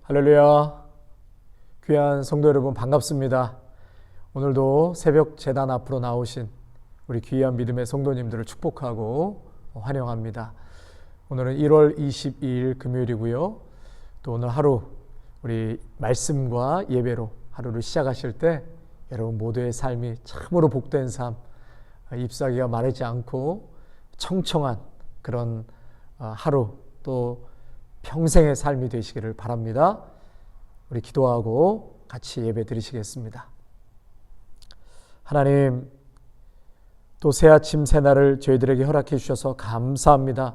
할렐루야. 귀한 성도 여러분 반갑습니다. 오늘도 새벽 제단 앞으로 나오신 우리 귀한 믿음의 성도님들을 축복하고 환영합니다. 오늘은 1월 22일 금요일이고요. 또 오늘 하루 우리 말씀과 예배로 하루를 시작하실 때 여러분 모두의 삶이 참으로 복된 삶, 잎사귀가 마르지 않고 청청한 그런 하루, 또 평생의 삶이 되시기를 바랍니다. 우리 기도하고 같이 예배 드리시겠습니다. 하나님, 또 새아침 새날을 저희들에게 허락해 주셔서 감사합니다.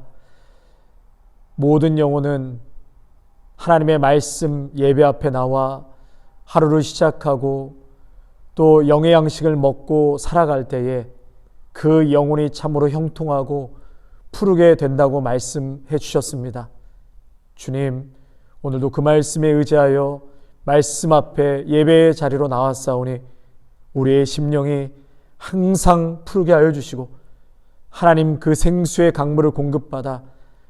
모든 영혼은 하나님의 말씀 예배 앞에 나와 하루를 시작하고 또 영의 양식을 먹고 살아갈 때에 그 영혼이 참으로 형통하고 푸르게 된다고 말씀해 주셨습니다. 주님, 오늘도 그 말씀에 의지하여 말씀 앞에 예배의 자리로 나왔사오니 우리의 심령이 항상 푸르게 하여 주시고 하나님 그 생수의 강물을 공급받아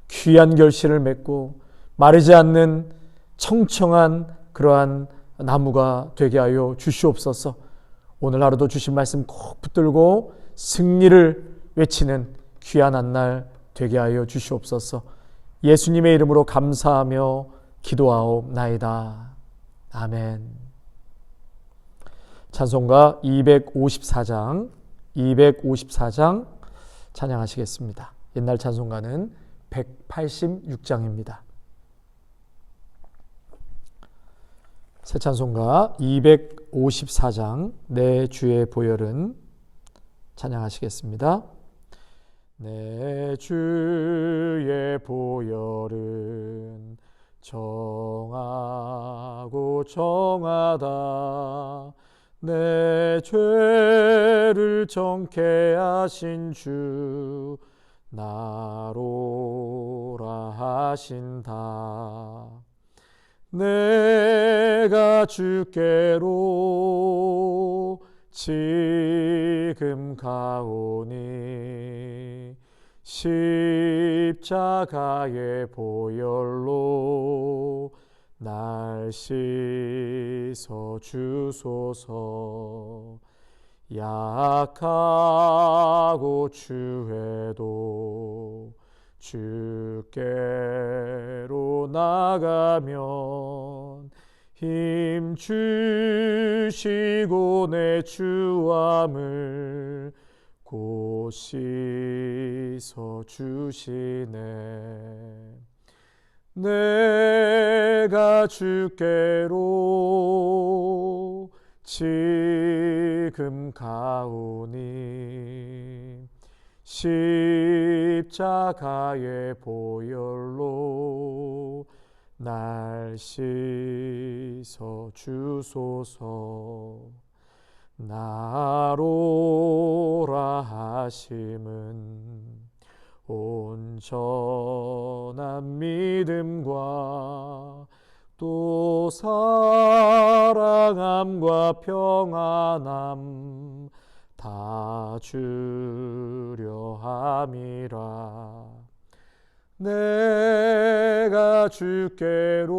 귀한 결실을 맺고 마르지 않는 청청한 그러한 나무가 되게 하여 주시옵소서. 오늘 하루도 주신 말씀 꼭 붙들고 승리를 외치는 귀한 한 날 되게 하여 주시옵소서. 예수님의 이름으로 감사하며 기도하옵나이다. 아멘. 찬송가 254장 찬양하시겠습니다. 옛날 찬송가는 186장입니다. 새 찬송가 254장 내 주의 보혈은 찬양하시겠습니다. 내 주의 보혈은 정하고 정하다. 내 죄를 정케 하신 주 나로라 하신다. 내가 주께로 지금 가오니 십자가의 보혈로 날 씻어 주소서. 약하고 추해도 주께로 나가면 힘 주시고 내 주함을 곧 씻어 주시네. 내가 주께로 지금 가오니 십자가의 보혈로 날 씻어 주소서. 나로라 하심은 온전한 믿음과 또 사랑함과 평안함 다 주려 함이라. 내가 주께로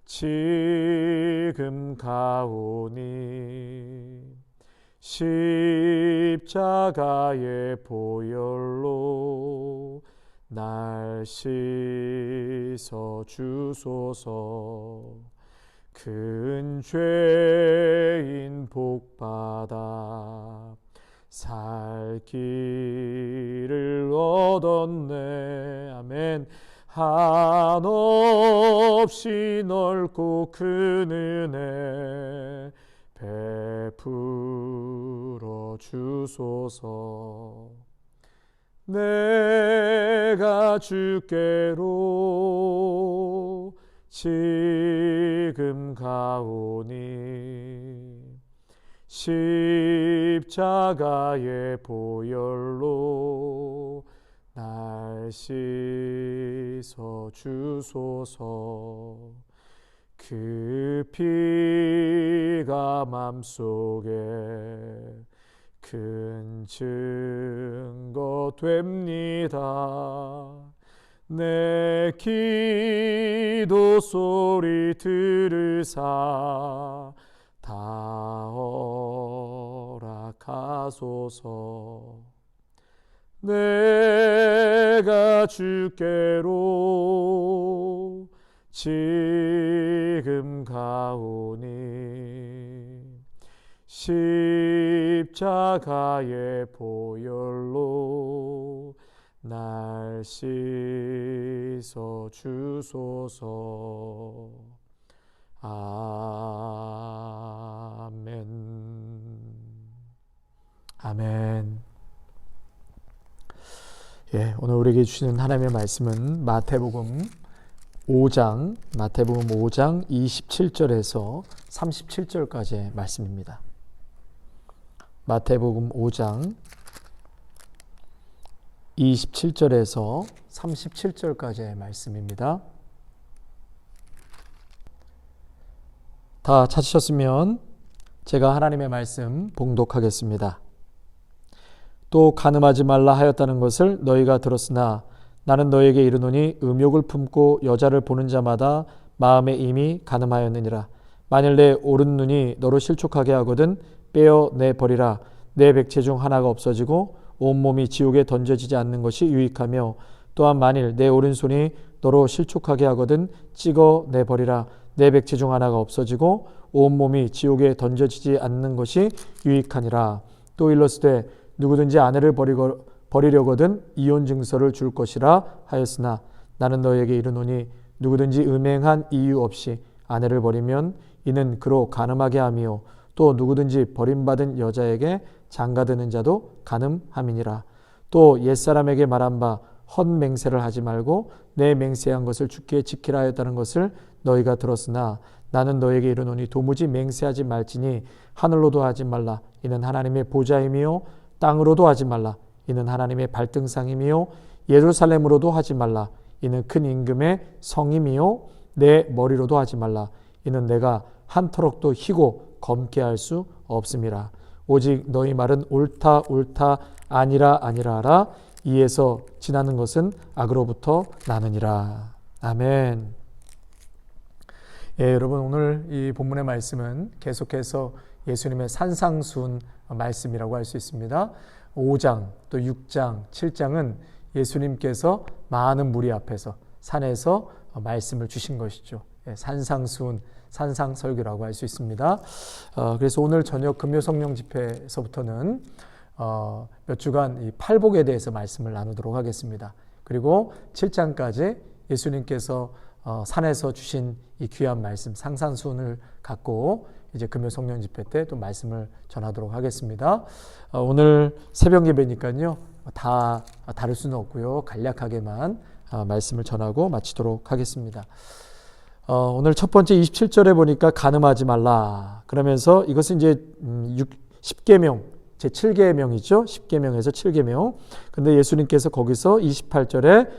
지금 가오니 십자가의 보혈로 날 씻어 주소서. 큰 죄인 복받아 살 길을 얻었네. 아멘. 한없이 넓고 큰 은혜 베풀어 주소서. 내가 주께로 지금 가오니 십자가의 보혈로 날 씻어 주소서. 그 피가 맘속에 큰 증거 됩니다. 내 길 기도 소리 들으사 다 허락하소서. 내가 주께로 지금 가오니 십자가의 보혈로 날 씻어 주소서. 아멘. 아멘. 예, 오늘 우리에게 주시는 하나님의 말씀은 마태복음 5장 27절에서 37절까지의 말씀입니다. 마태복음 5장 27절에서 37절까지의 말씀입니다. 다 찾으셨으면 제가 하나님의 말씀 봉독하겠습니다. 또 간음하지 말라 하였다는 것을 너희가 들었으나 나는 너희에게 이르노니 음욕을 품고 여자를 보는 자마다 마음에 이미 간음하였느니라. 만일 내 오른 눈이 너로 실족하게 하거든 빼어내 버리라. 내 백체 중 하나가 없어지고 온몸이 지옥에 던져지지 않는 것이 유익하며, 또한 만일 내 오른손이 너로 실족하게 하거든 찍어내 버리라. 내 백체 중 하나가 없어지고 온몸이 지옥에 던져지지 않는 것이 유익하니라. 또 일렀으되 누구든지 아내를 버리려거든 이혼 증서를 줄 것이라 하였으나 나는 너희에게 이르노니 누구든지 음행한 이유 없이 아내를 버리면 이는 그로 간음하게 하며, 또 누구든지 버림받은 여자에게 장가드는 자도 간음함이니라. 또 옛사람에게 말한 바 헛맹세를 하지 말고 내 맹세한 것을 주께 지키라 하였다는 것을 너희가 들었으나 나는 너희에게 이르노니 도무지 맹세하지 말지니 하늘로도 하지 말라. 이는 하나님의 보좌이며 땅으로도 하지 말라. 이는 하나님의 발등상이며 예루살렘으로도 하지 말라. 이는 큰 임금의 성임이요 내 머리로도 하지 말라. 이는 내가 한터럭도 희고 검게 할 수 없음이라. 오직 너희 말은 옳다 옳다 아니라 아니라 하라. 이에서 지나는 것은 악으로부터 나느니라. 아멘. 예, 여러분, 오늘 이 본문의 말씀은 계속해서 예수님의 산상수훈 말씀이라고 할 수 있습니다. 5장, 또 6장, 7장은 예수님께서 많은 무리 앞에서 산에서 말씀을 주신 것이죠. 산상수훈, 산상설교라고 할 수 있습니다. 그래서 오늘 저녁 금요 성령 집회에서부터는 몇 주간 이 팔복에 대해서 말씀을 나누도록 하겠습니다. 그리고 7장까지 예수님께서 산에서 주신 이 귀한 말씀, 상상수훈을 갖고 이제 금요 성령 집회 때 또 말씀을 전하도록 하겠습니다. 오늘 새벽 예배니까요, 다 다룰 수는 없고요, 간략하게만 말씀을 전하고 마치도록 하겠습니다. 오늘 첫 번째 27절에 보니까 간음하지 말라. 그러면서 이것은 이제 10계명, 제 7계명이죠. 10계명에서 7계명. 근데 예수님께서 거기서 28절에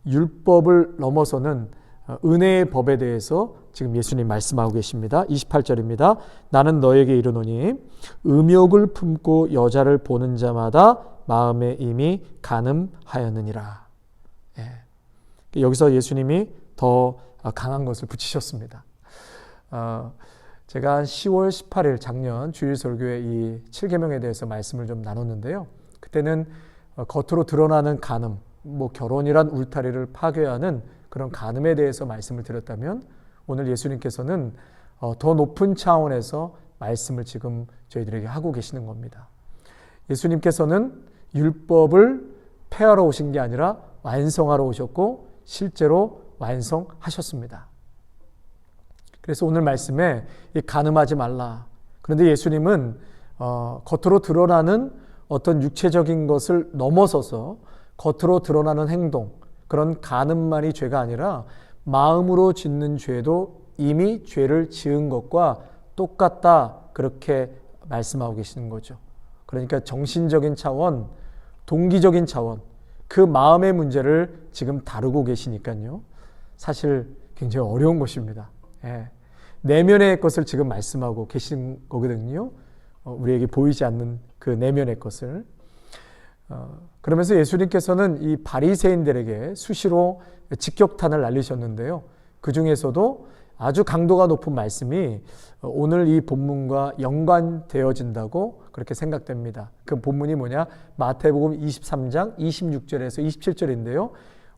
율법을 넘어서는 은혜의 법에 대해서 지금 예수님 말씀하고 계십니다. 28절입니다. 나는 너에게 이르노니 음욕을 품고 여자를 보는 자마다 마음에 이미 간음하였느니라. 예. 여기서 예수님이 더 강한 것을 붙이셨습니다. 제가 한 10월 18일 작년 주일설교에 이 7계명에 대해서 말씀을 좀 나눴는데요. 그때는 겉으로 드러나는 간음, 결혼이란 울타리를 파괴하는 그런 간음에 대해서 말씀을 드렸다면, 오늘 예수님께서는 더 높은 차원에서 말씀을 지금 저희들에게 하고 계시는 겁니다. 예수님께서는 율법을 폐하러 오신 게 아니라 완성하러 오셨고 실제로 완성하셨습니다. 그래서 오늘 말씀에 이 간음하지 말라. 그런데 예수님은 겉으로 드러나는 어떤 육체적인 것을 넘어서서 겉으로 드러나는 행동, 그런 간음만이 죄가 아니라 마음으로 짓는 죄도 이미 죄를 지은 것과 똑같다, 그렇게 말씀하고 계시는 거죠. 그러니까 정신적인 차원, 동기적인 차원, 그 마음의 문제를 지금 다루고 계시니까요, 사실 굉장히 어려운 것입니다. 예. 내면의 것을 지금 말씀하고 계신 거거든요. 우리에게 보이지 않는 그 내면의 것을. 그러면서 예수님께서는 이 바리새인들에게 수시로 직격탄을 날리셨는데요. 그 중에서도 아주 강도가 높은 말씀이 오늘 이 본문과 연관되어진다고 그렇게 생각됩니다. 그 본문이 뭐냐? 마태복음 23장 26절에서 27절인데요.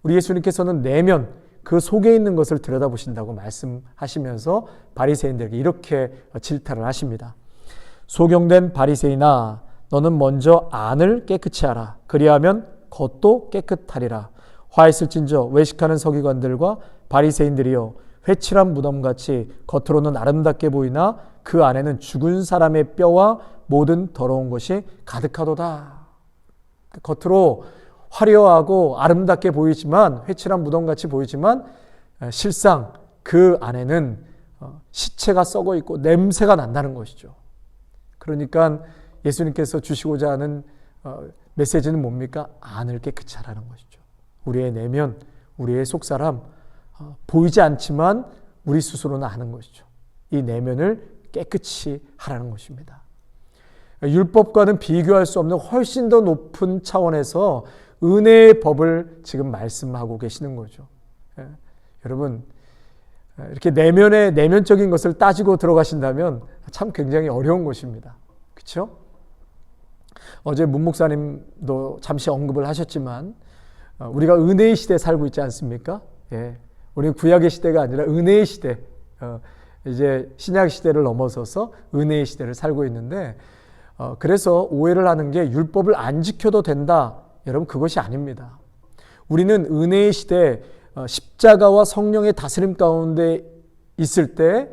우리 예수님께서는 내면 그 속에 있는 것을 들여다보신다고 말씀하시면서 바리새인들에게 이렇게 질타를 하십니다. 소경된 바리새인아, 너는 먼저 안을 깨끗이 하라. 그리하면 겉도 깨끗하리라. 화 있을진저 외식하는 서기관들과 바리새인들이여, 회칠한 무덤같이 겉으로는 아름답게 보이나 그 안에는 죽은 사람의 뼈와 모든 더러운 것이 가득하도다. 겉으로 화려하고 아름답게 보이지만, 회칠한 무덤같이 보이지만 실상 그 안에는 시체가 썩어 있고 냄새가 난다는 것이죠. 그러니까 예수님께서 주시고자 하는 메시지는 뭡니까? 안을 깨끗이 하라는 것이죠. 우리의 내면, 우리의 속사람, 보이지 않지만 우리 스스로는 아는 것이죠. 이 내면을 깨끗이 하라는 것입니다. 율법과는 비교할 수 없는 훨씬 더 높은 차원에서 은혜의 법을 지금 말씀하고 계시는 거죠. 여러분, 이렇게 내면적인 것을 따지고 들어가신다면 참 굉장히 어려운 것입니다. 그렇죠? 어제 문 목사님도 잠시 언급을 하셨지만 우리가 은혜의 시대에 살고 있지 않습니까? 우리는 구약의 시대가 아니라 은혜의 시대, 이제 신약 시대를 넘어서서 은혜의 시대를 살고 있는데, 그래서 오해를 하는 게 율법을 안 지켜도 된다. 여러분, 그것이 아닙니다. 우리는 은혜의 시대, 십자가와 성령의 다스림 가운데 있을 때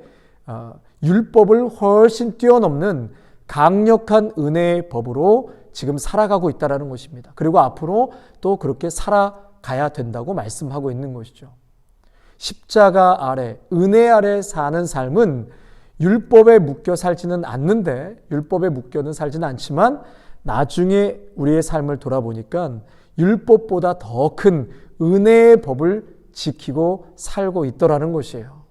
율법을 훨씬 뛰어넘는 강력한 은혜의 법으로 지금 살아가고 있다는 것입니다. 그리고 앞으로 또 그렇게 살아가야 된다고 말씀하고 있는 것이죠. 십자가 아래, 은혜 아래 사는 삶은 율법에 묶여 살지는 않는데, 율법에 묶여는 살지는 않지만 나중에 우리의 삶을 돌아보니까 율법보다 더 큰 은혜의 법을 지키고 살고 있더라는 것이에요.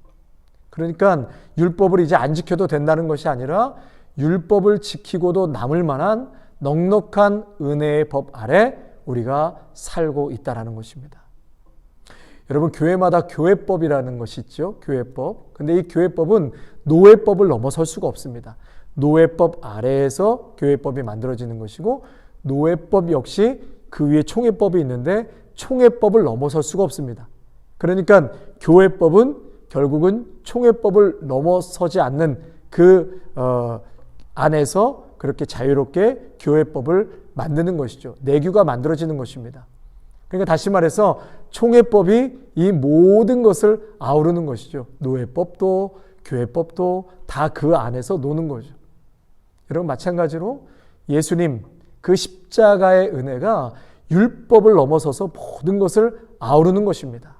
그러니까 율법을 이제 안 지켜도 된다는 것이 아니라 율법을 지키고도 남을 만한 넉넉한 은혜의 법 아래 우리가 살고 있다는 것입니다. 여러분, 교회마다 교회법이라는 것이 있죠. 교회법. 근데 이 교회법은 노예법을 넘어설 수가 없습니다. 노예법 아래에서 교회법이 만들어지는 것이고, 노예법 역시 그 위에 총회법이 있는데 총회법을 넘어설 수가 없습니다. 그러니까 교회법은 결국은 총회법을 넘어서지 않는 그 안에서 그렇게 자유롭게 교회법을 만드는 것이죠. 내규가 만들어지는 것입니다. 그러니까 다시 말해서 총회법이 이 모든 것을 아우르는 것이죠. 노예법도 교회법도 다 그 안에서 노는 거죠. 여러분, 마찬가지로 예수님 그 십자가의 은혜가 율법을 넘어서서 모든 것을 아우르는 것입니다.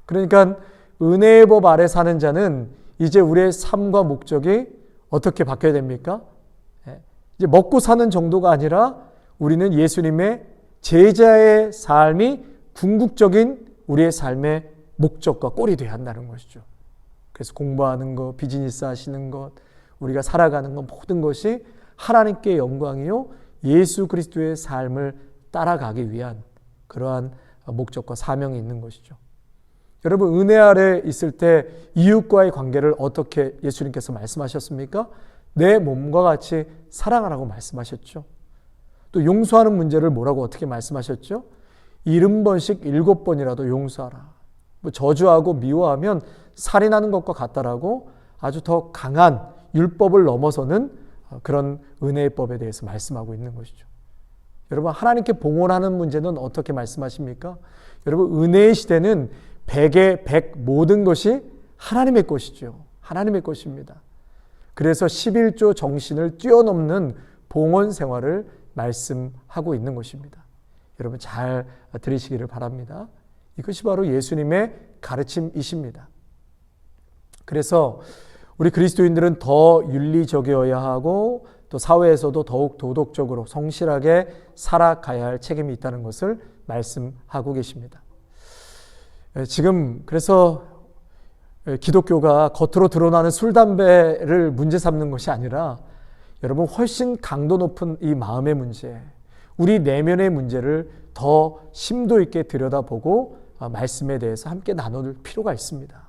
그러니까 은혜의 법 아래 사는 자는 이제 우리의 삶과 목적이 어떻게 바뀌어야 됩니까? 이제 먹고 사는 정도가 아니라 우리는 예수님의 제자의 삶이 궁극적인 우리의 삶의 목적과 꼴이 되어야 한다는 것이죠. 그래서 공부하는 것, 비즈니스 하시는 것, 우리가 살아가는 것, 모든 것이 하나님께 영광이요 예수 그리스도의 삶을 따라가기 위한 그러한 목적과 사명이 있는 것이죠. 여러분, 은혜 아래 있을 때 이웃과의 관계를 어떻게 예수님께서 말씀하셨습니까? 내 몸과 같이 사랑하라고 말씀하셨죠. 또 용서하는 문제를 뭐라고 어떻게 말씀하셨죠? 70번씩 7번이라도 용서하라. 저주하고 미워하면 살인하는 것과 같다라고 아주 더 강한 율법을 넘어서는 그런 은혜의 법에 대해서 말씀하고 있는 것이죠. 여러분, 하나님께 봉헌하는 문제는 어떻게 말씀하십니까? 여러분, 은혜의 시대는 100의 100 모든 것이 하나님의 것이죠. 하나님의 것입니다. 그래서 11조 정신을 뛰어넘는 봉헌 생활을 말씀하고 있는 것입니다. 여러분, 잘 들으시기를 바랍니다. 이것이 바로 예수님의 가르침이십니다. 그래서 우리 그리스도인들은 더 윤리적이어야 하고 또 사회에서도 더욱 도덕적으로 성실하게 살아가야 할 책임이 있다는 것을 말씀하고 계십니다. 지금 그래서 기독교가 겉으로 드러나는 술, 담배를 문제 삼는 것이 아니라 여러분, 훨씬 강도 높은 이 마음의 문제, 우리 내면의 문제를 더 심도 있게 들여다보고 말씀에 대해서 함께 나눌 필요가 있습니다.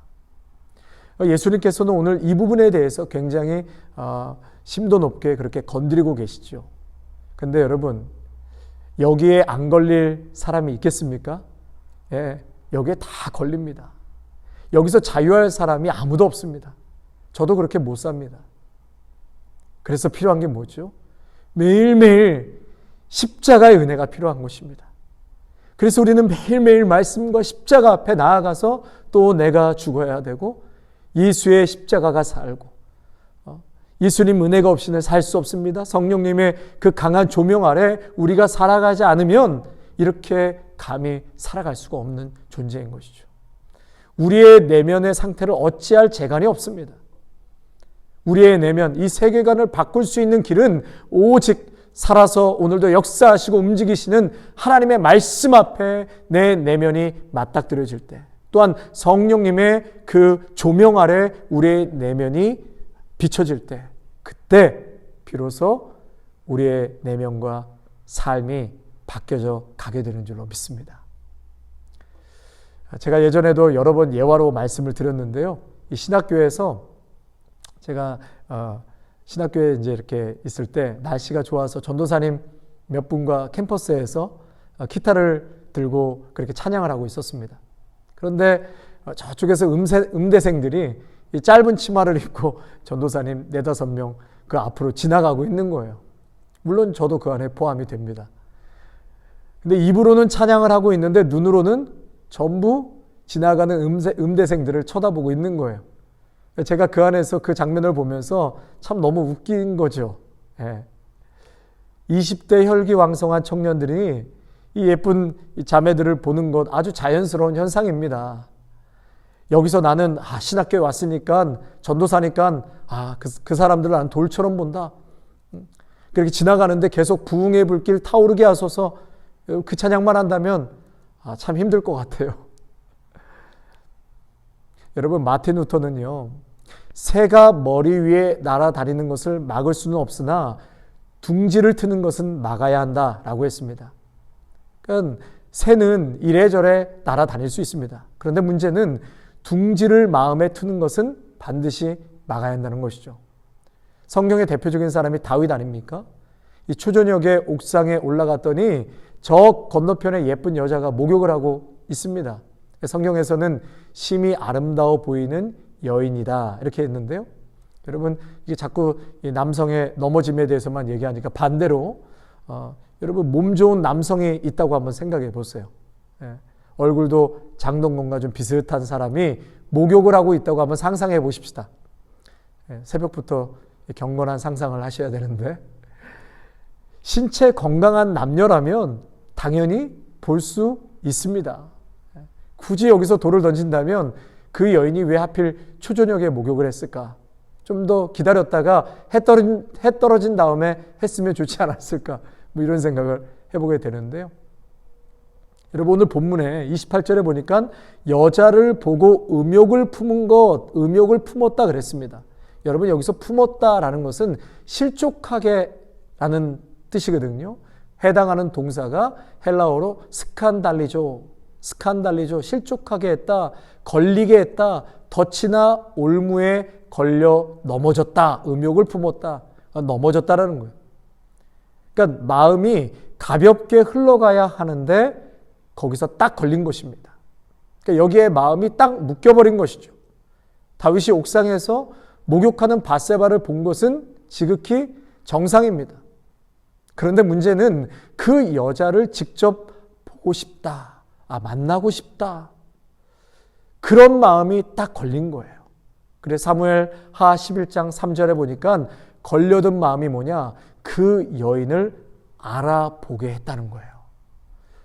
예수님께서는 오늘 이 부분에 대해서 굉장히 심도 높게 그렇게 건드리고 계시죠. 근데 여러분, 여기에 안 걸릴 사람이 있겠습니까? 예, 여기에 다 걸립니다. 여기서 자유할 사람이 아무도 없습니다. 저도 그렇게 못 삽니다. 그래서 필요한 게 뭐죠? 매일매일 십자가의 은혜가 필요한 것입니다. 그래서 우리는 매일매일 말씀과 십자가 앞에 나아가서 또 내가 죽어야 되고 예수의 십자가가 살고 예수님 은혜가 없이는 살 수 없습니다. 성령님의 그 강한 조명 아래 우리가 살아가지 않으면 이렇게 감히 살아갈 수가 없는 존재인 것이죠. 우리의 내면의 상태를 어찌할 재간이 없습니다. 우리의 내면, 이 세계관을 바꿀 수 있는 길은 오직 살아서 오늘도 역사하시고 움직이시는 하나님의 말씀 앞에 내 내면이 맞닥뜨려질 때, 또한 성령님의 그 조명 아래 우리의 내면이 비춰질 때, 그때 비로소 우리의 내면과 삶이 바뀌어져 가게 되는 줄로 믿습니다. 제가 예전에도 여러 번 예화로 말씀을 드렸는데요. 이 신학교에서 제가 신학교에 이제 이렇게 있을 때 날씨가 좋아서 전도사님 몇 분과 캠퍼스에서 기타를 들고 그렇게 찬양을 하고 있었습니다. 그런데 저쪽에서 음대생들이 이 짧은 치마를 입고 전도사님 4-5명 그 앞으로 지나가고 있는 거예요. 물론 저도 그 안에 포함이 됩니다. 근데 입으로는 찬양을 하고 있는데 눈으로는 전부 지나가는 음대생들을 쳐다보고 있는 거예요. 제가 그 안에서 그 장면을 보면서 참 너무 웃긴 거죠. 예. 20대 혈기왕성한 청년들이 이 예쁜 자매들을 보는 것 아주 자연스러운 현상입니다. 여기서 나는 신학교에 왔으니까 전도사니까 그 사람들을 나는 돌처럼 본다. 그렇게 지나가는데 계속 부흥의 불길 타오르게 하소서, 그 찬양만 한다면 참 힘들 것 같아요. 여러분, 마틴 루터는요, 새가 머리 위에 날아다니는 것을 막을 수는 없으나 둥지를 트는 것은 막아야 한다라고 했습니다. 그러니까 새는 이래저래 날아다닐 수 있습니다. 그런데 문제는 둥지를 마음에 트는 것은 반드시 막아야 한다는 것이죠. 성경의 대표적인 사람이 다윗 아닙니까? 이 초저녁에 옥상에 올라갔더니 저 건너편에 예쁜 여자가 목욕을 하고 있습니다. 성경에서는 심히 아름다워 보이는 여인이다 이렇게 했는데요. 여러분, 이게 자꾸 이 남성의 넘어짐에 대해서만 얘기하니까 반대로 여러분, 몸 좋은 남성이 있다고 한번 생각해 보세요. 예. 얼굴도 장동건과 좀 비슷한 사람이 목욕을 하고 있다고 한번 상상해 보십시다. 예. 새벽부터 경건한 상상을 하셔야 되는데, 신체 건강한 남녀라면 당연히 볼 수 있습니다. 굳이 여기서 돌을 던진다면 그 여인이 왜 하필 초저녁에 목욕을 했을까? 좀 더 기다렸다가 해 떨어진 다음에 했으면 좋지 않았을까? 뭐 이런 생각을 해보게 되는데요. 여러분, 오늘 본문에 28절에 보니까 여자를 보고 음욕을 품었다 그랬습니다. 여러분, 여기서 품었다라는 것은 실족하게 라는 뜻이거든요. 해당하는 동사가 헬라어로 스칸달리조, 실족하게 했다, 걸리게 했다, 덫이나 올무에 걸려 넘어졌다, 음욕을 품었다, 넘어졌다라는 거예요. 그러니까 마음이 가볍게 흘러가야 하는데 거기서 딱 걸린 것입니다. 그러니까 여기에 마음이 딱 묶여버린 것이죠. 다윗이 옥상에서 목욕하는 밧세바를 본 것은 지극히 정상입니다. 그런데 문제는 그 여자를 직접 보고 싶다, 만나고 싶다, 그런 마음이 딱 걸린 거예요. 그래서 사무엘 하 11장 3절에 보니까 걸려든 마음이 뭐냐? 그 여인을 알아보게 했다는 거예요.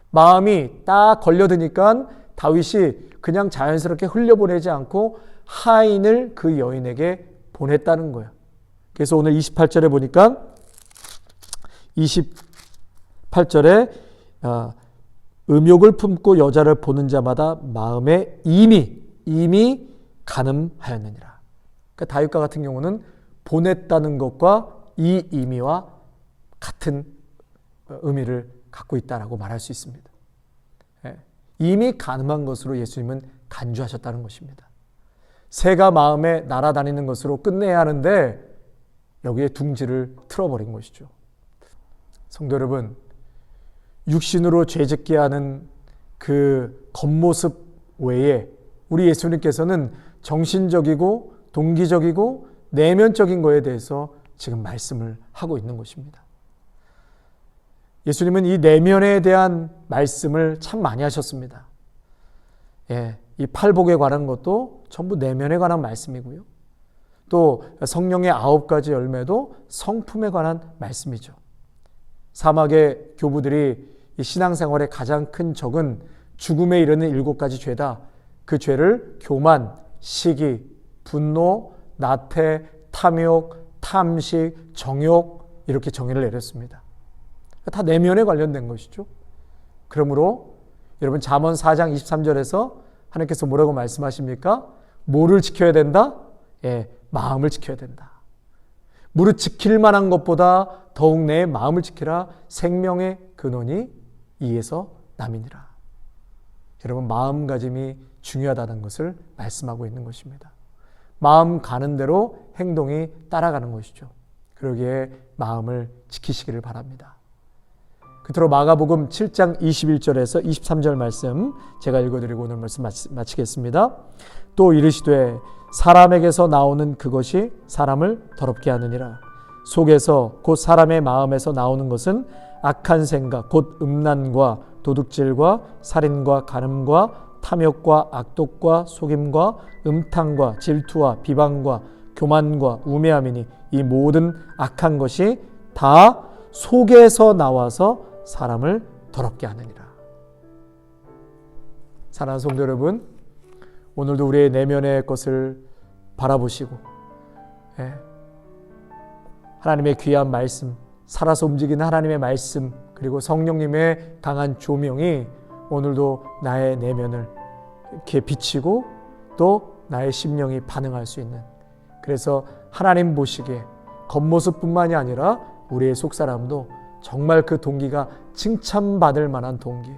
마음이 딱 걸려드니까 다윗이 그냥 자연스럽게 흘려보내지 않고 하인을 그 여인에게 보냈다는 거예요. 그래서 오늘 28절에 보니까 28절에 음욕을 품고 여자를 보는 자마다 마음에 이미 간음하였느니라. 그러니까 다윗과 같은 경우는 보냈다는 것과 이 의미와 같은 의미를 갖고 있다라고 말할 수 있습니다. 이미 가늠한 것으로 예수님은 간주하셨다는 것입니다. 새가 마음에 날아다니는 것으로 끝내야 하는데 여기에 둥지를 틀어버린 것이죠. 성도 여러분, 육신으로 죄짓게 하는 그 겉모습 외에 우리 예수님께서는 정신적이고 동기적이고 내면적인 거에 대해서 지금 말씀을 하고 있는 것입니다. 예수님은 이 내면에 대한 말씀을 참 많이 하셨습니다. 이 팔복에 관한 것도 전부 내면에 관한 말씀이고요. 또 성령의 9가지 열매도 성품에 관한 말씀이죠. 사막의 교부들이 이 신앙생활의 가장 큰 적은 죽음에 이르는 7가지 죄다. 그 죄를 교만, 시기, 분노, 나태, 탐욕, 탐식, 정욕 이렇게 정의를 내렸습니다. 다 내면에 관련된 것이죠. 그러므로 여러분 잠언 4장 23절에서 하나님께서 뭐라고 말씀하십니까? 뭐를 지켜야 된다? 마음을 지켜야 된다. 무릇 지킬 만한 것보다 더욱 내 마음을 지키라. 생명의 근원이 이에서 남이니라. 여러분 마음가짐이 중요하다는 것을 말씀하고 있는 것입니다. 마음 가는 대로 행동이 따라가는 것이죠. 그러기에 마음을 지키시기를 바랍니다. 끝으로 마가복음 7장 21절에서 23절 말씀 제가 읽어드리고 오늘 말씀 마치겠습니다. 또 이르시되 사람에게서 나오는 그것이 사람을 더럽게 하느니라. 속에서 곧 사람의 마음에서 나오는 것은 악한 생각 곧 음란과 도둑질과 살인과 간음과 탐욕과 악독과 속임과 음탕과 질투와 비방과 교만과 우매함이니 이 모든 악한 것이 다 속에서 나와서 사람을 더럽게 하느니라. 사랑하는 성도 여러분, 오늘도 우리의 내면의 것을 바라보시고 하나님의 귀한 말씀, 살아서 움직이는 하나님의 말씀, 그리고 성령님의 강한 조명이 오늘도 나의 내면을 이렇게 비치고 또 나의 심령이 반응할 수 있는, 그래서 하나님 보시기에 겉모습뿐만이 아니라 우리의 속사람도 정말 그 동기가 칭찬받을 만한 동기,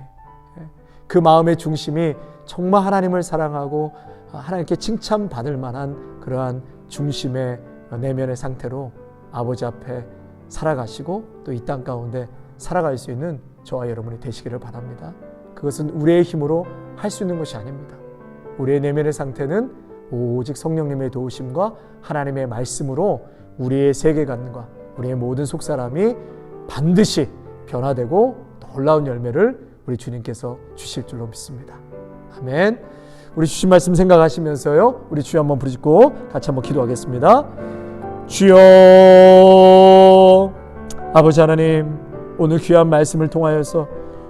그 마음의 중심이 정말 하나님을 사랑하고 하나님께 칭찬받을 만한 그러한 중심의 내면의 상태로 아버지 앞에 살아가시고 또 이 땅 가운데 살아갈 수 있는 저와 여러분이 되시기를 바랍니다. 그것은 우리의 힘으로 할 수 있는 것이 아닙니다. 우리의 내면의 상태는 오직 성령님의 도우심과 하나님의 말씀으로 우리의 세계관과 우리의 모든 속사람이 반드시 변화되고 놀라운 열매를 우리 주님께서 주실 줄로 믿습니다. 아멘. 우리 주신 말씀 생각하시면서요, 우리 주여 한번 부르짖고 같이 한번 기도하겠습니다. 주여, 아버지 하나님, 오늘 귀한 말씀을 통하여서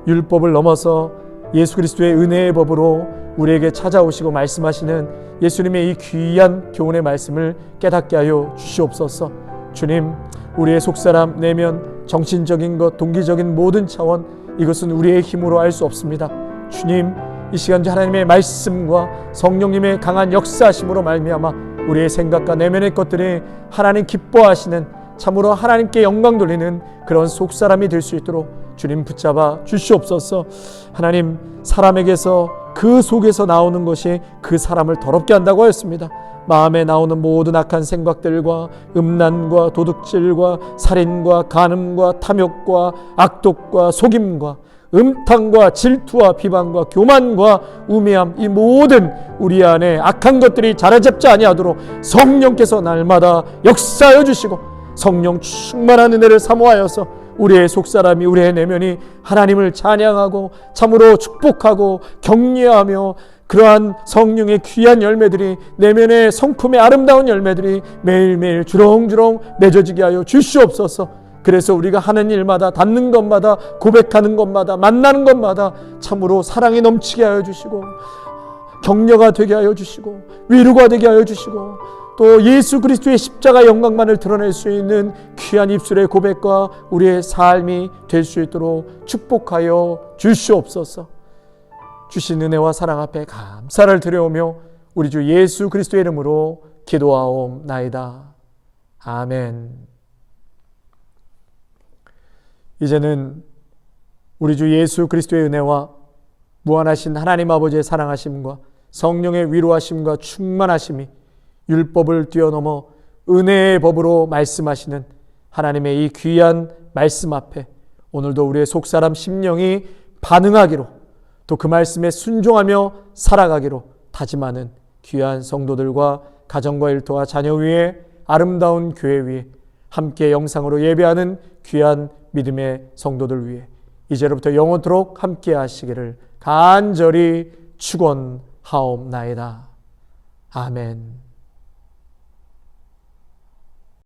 율법을 넘어서 예수 그리스도의 은혜의 법으로 우리에게 찾아오시고 말씀하시는 예수님의 이 귀한 교훈의 말씀을 깨닫게 하여 주시옵소서. 주님, 우리의 속사람, 내면, 정신적인 것, 동기적인 모든 차원, 이것은 우리의 힘으로 알 수 없습니다. 주님, 이 시간 하나님의 말씀과 성령님의 강한 역사하심으로 말미암아 우리의 생각과 내면의 것들이 하나님 기뻐하시는, 참으로 하나님께 영광 돌리는 그런 속사람이 될 수 있도록 주님 붙잡아 주시옵소서. 하나님, 사람에게서 그 속에서 나오는 것이 그 사람을 더럽게 한다고 하였습니다. 마음에 나오는 모든 악한 생각들과 음란과 도둑질과 살인과 간음과 탐욕과 악독과 속임과 음탕과 질투와 비방과 교만과 우매함, 이 모든 우리 안에 악한 것들이 자라잡지 아니하도록 성령께서 날마다 역사하여 주시고 성령 충만한 은혜를 사모하여서 우리의 속사람이, 우리의 내면이 하나님을 찬양하고 참으로 축복하고 격려하며 그러한 성령의 귀한 열매들이, 내면의 성품의 아름다운 열매들이 매일매일 주렁주렁 맺어지게 하여 주시옵소서. 그래서 우리가 하는 일마다, 닿는 것마다, 고백하는 것마다, 만나는 것마다 참으로 사랑이 넘치게 하여 주시고 격려가 되게 하여 주시고 위로가 되게 하여 주시고 또 예수 그리스도의 십자가 영광만을 드러낼 수 있는 귀한 입술의 고백과 우리의 삶이 될 수 있도록 축복하여 주시옵소서. 주신 은혜와 사랑 앞에 감사를 드려오며 우리 주 예수 그리스도의 이름으로 기도하옵나이다. 아멘. 이제는 우리 주 예수 그리스도의 은혜와 무한하신 하나님 아버지의 사랑하심과 성령의 위로하심과 충만하심이 율법을 뛰어넘어 은혜의 법으로 말씀하시는 하나님의 이 귀한 말씀 앞에 오늘도 우리의 속사람 심령이 반응하기로, 또 그 말씀에 순종하며 살아가기로 다짐하는 귀한 성도들과 가정과 일터와 자녀 위에, 아름다운 교회 위에, 함께 영상으로 예배하는 귀한 믿음의 성도들 위해 이제로부터 영원토록 함께 하시기를 간절히 축원하옵나이다. 아멘.